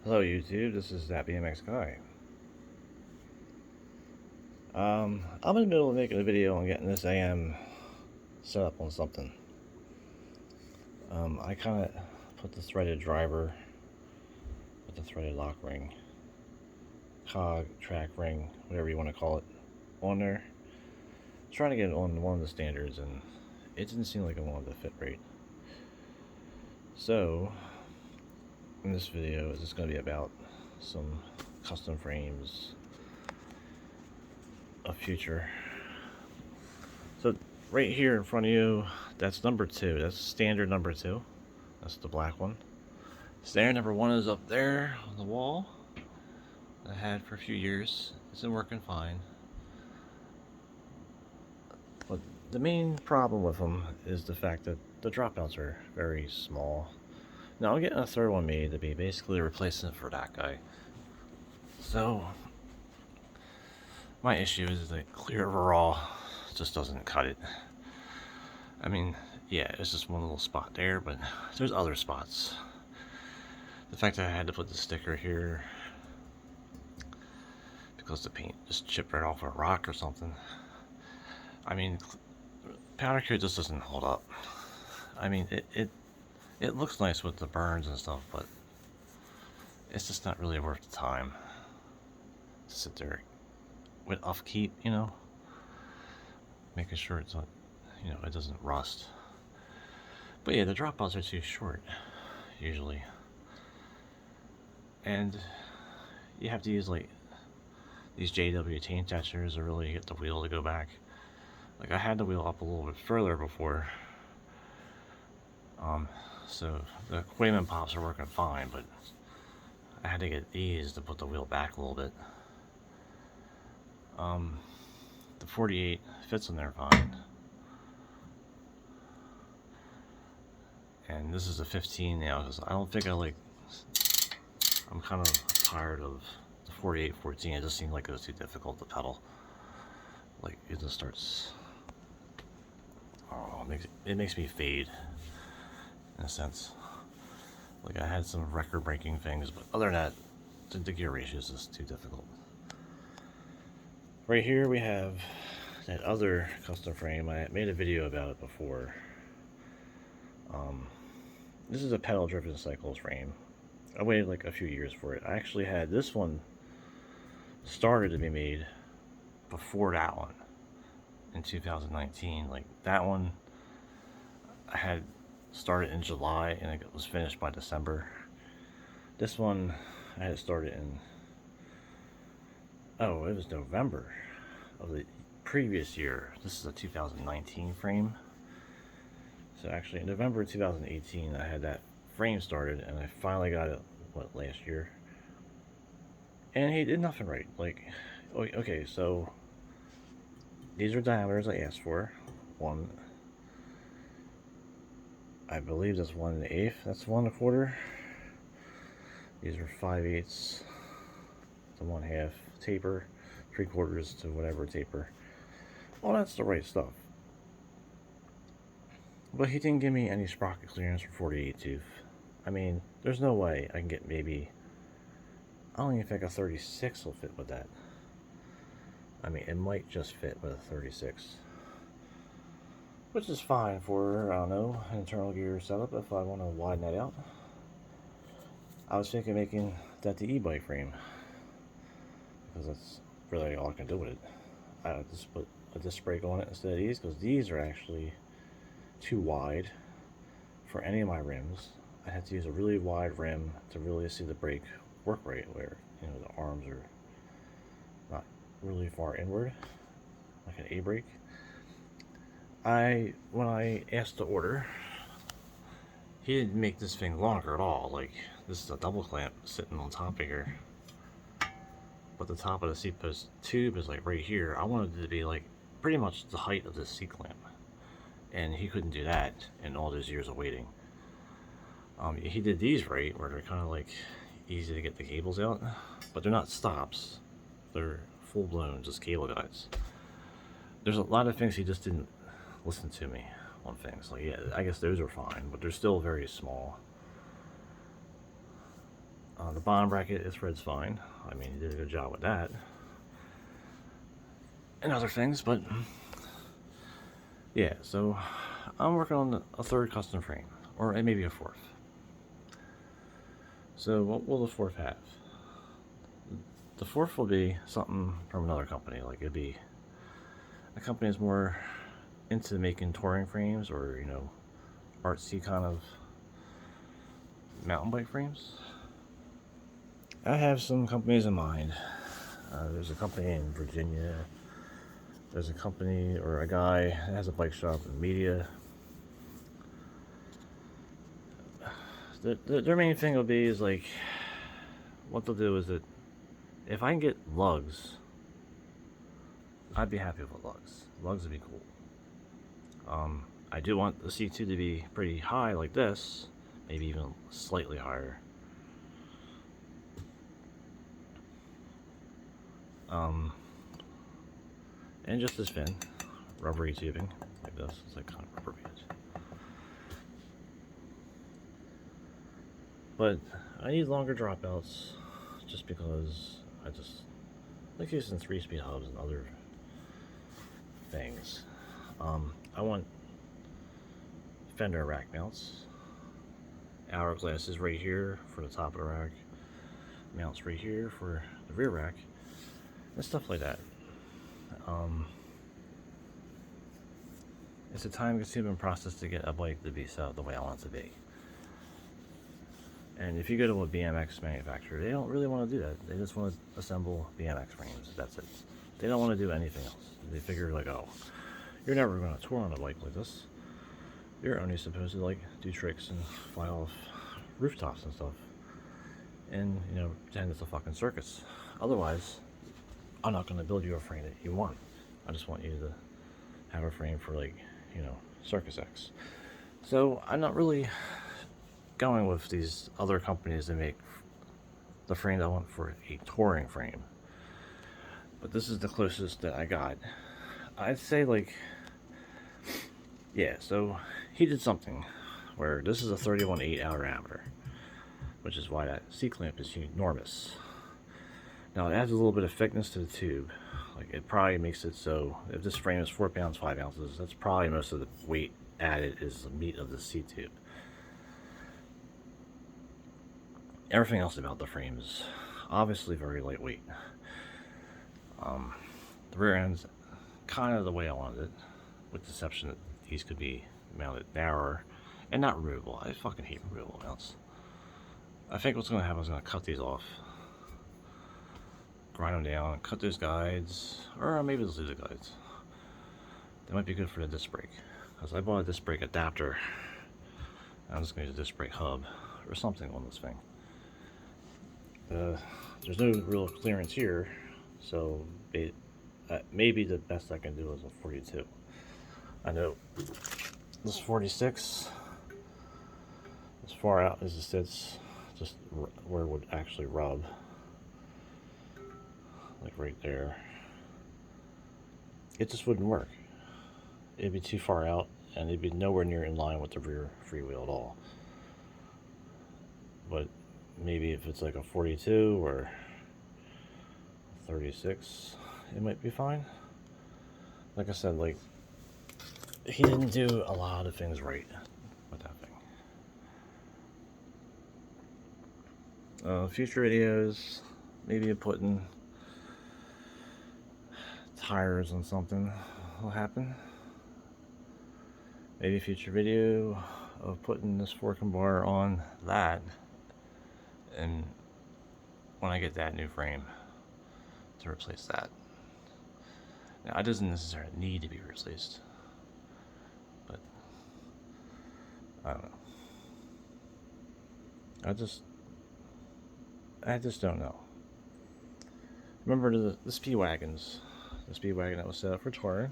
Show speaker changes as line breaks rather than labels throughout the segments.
Hello YouTube, this is that BMX guy. I'm in the middle of making a video on getting this AM set up on something. I kind of put the threaded driver with the threaded lock ring, cog, track ring, whatever you want to call it, on there. I was trying to get it on one of the standards and it didn't seem like it wanted to fit right. So, in this video, it's just going to be about some custom frames of future. So right here in front of you, that's number 2. That's standard number 2. That's the black one. Standard number 1 is up there on the wall that I had for a few years. It's been working fine. But the main problem with them is the fact that the dropouts are very small. Now I'm getting a third one made to be basically a replacement for that guy. So my issue is that clear overall just doesn't cut it. I mean, yeah, it's just one little spot there, but there's other spots. The fact that I had to put the sticker here because the paint just chipped right off a rock or something. I mean, powder coat just doesn't hold up. I mean, it looks nice with the burns and stuff, but it's just not really worth the time to sit there with upkeep, you know, making sure it's not, you know, it doesn't rust. But yeah, the dropouts are too short usually, and you have to use like these JW taint attachers to really get the wheel to go back. Like I had the wheel up a little bit further before, so the Quayman pops are working fine, but I had to get these to put the wheel back a little bit. The 48 fits in there fine, and this is a 15 now because I don't think I'm kind of tired of the 48-14. It just seemed like it was too difficult to pedal. Like it just starts, oh, it makes me fade in a sense. Like I had some record-breaking things, but other than that, the gear ratio is just too difficult. Right here we have that other custom frame. I made a video about it before. This is a pedal-driven cycles frame. I waited like a few years for it. I actually had this one started to be made before that one in 2019. Like that one I had started in July and it was finished by December. This one I had it started in, oh, it was November of the previous year. This is a 2019 frame. So actually in November 2018 I had that frame started and I finally got it, what, last year. And he did nothing right. Like, okay, so these are diameters I asked for. One, I believe that's 1/8. That's 1/4. These are 5/8 to 1/2 taper, 3/4 to whatever taper. Well, that's the right stuff. But he didn't give me any sprocket clearance for 48 tooth. I mean, there's no way I can get maybe, I don't even think a 36 will fit with that. I mean, it might just fit with a 36. Which is fine for, I don't know, an internal gear setup if I want to widen that out. I was thinking making that the e-bike frame, because that's really all I can do with it. I just put a disc brake on it instead of these, because these are actually too wide for any of my rims. I had to use a really wide rim to really see the brake work right, where, you know, the arms are not really far inward, like an A brake. When I asked to order, he didn't make this thing longer at all. Like, this is a double clamp sitting on top of here, but the top of the seat post tube is like right here. I wanted it to be like pretty much the height of this seat clamp, and he couldn't do that in all those years of waiting. He did these right, where they're kind of like easy to get the cables out, but they're not stops. They're full-blown just cable guides. There's a lot of things he just didn't listen to me on things. Like, yeah, I guess those are fine, but they're still very small. The bottom bracket is threads fine. I mean, he did a good job with that. And other things, but yeah, so I'm working on a third custom frame, or maybe a fourth. So what will the fourth have? The fourth will be something from another company. Like, it'd be a company that's more into making touring frames, or, you know, artsy kind of mountain bike frames. I have some companies in mind. There's a company in Virginia. There's a company, or a guy that has a bike shop in Media. Their main thing will be is like, what they'll do is that if I can get lugs, I'd be happy with lugs. Lugs would be cool. I do want the C2 to be pretty high like this, maybe even slightly higher. And just this fin, rubbery tubing like this. It's like kind of rubber bands. But I need longer dropouts, just because I just like using 3-speed hubs and other things. I want fender rack mounts. Hourglass is right here for the top of the rack. Mounts right here for the rear rack. And stuff like that. It's a time-consuming process to get a bike to be set up the way I want it to be. And if you go to a BMX manufacturer, they don't really want to do that. They just want to assemble BMX frames. That's it. They don't want to do anything else. They figure like, oh, you're never going to tour on a bike like this. You're only supposed to like do tricks and fly off rooftops and stuff, and you know, pretend it's a fucking circus. Otherwise, I'm not going to build you a frame that you want. I just want you to have a frame for, like, you know, Circus X. So I'm not really going with these other companies that make the frame I want for a touring frame. But this is the closest that I got. I'd say, like, yeah, so he did something where this is a 31/8 outer diameter, which is why that C-clamp is enormous. Now it adds a little bit of thickness to the tube. Like, it probably makes it so if this frame is 4 pounds 5 ounces, that's probably most of the weight added is the meat of the C-tube. Everything else about the frame is obviously very lightweight. The rear end's kind of the way I wanted it, with the exception that these could be mounted narrower and not removable. I fucking hate removable mounts. I think what's going to happen is I'm going to cut these off, grind them down, cut those guides, or maybe let's leave the guides. That might be good for the disc brake, because I bought a disc brake adapter. I'm just going to use a disc brake hub or something on this thing. There's no real clearance here, so maybe the best I can do is a 42. I know this 46, as far out as it sits, just where it would actually rub, like right there, it just wouldn't work. It'd be too far out, and it'd be nowhere near in line with the rear freewheel at all. But maybe if it's like a 42 or 36, it might be fine. Like I said, like, he didn't do a lot of things right with that thing. Future videos, maybe putting tires on something will happen. Maybe a future video of putting this forking bar on that, and when I get that new frame to replace that. Now, it doesn't necessarily need to be replaced, but I don't know. I just don't know. Remember the speed wagons, the speed wagon that was set up for touring.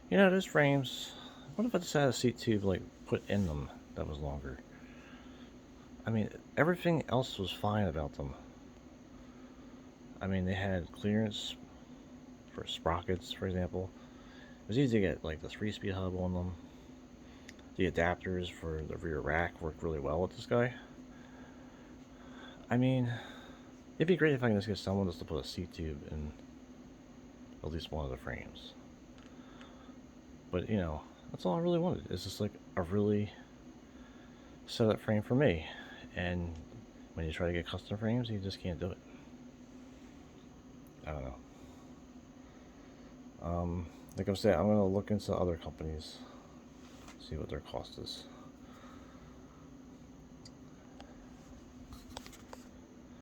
You know, those frames, what if I just had a seat tube like put in them that was longer? I mean, everything else was fine about them. I mean, they had clearance for sprockets, for example. It was easy to get like the 3-speed hub on them. The adapters for the rear rack worked really well with this guy. I mean, it'd be great if I can just get someone just to put a C-tube in at least one of the frames. But, you know, that's all I really wanted. It's just like a really set up frame for me. And when you try to get custom frames, you just can't do it. I don't know. Like I said, I'm going to look into other companies, see what their cost is.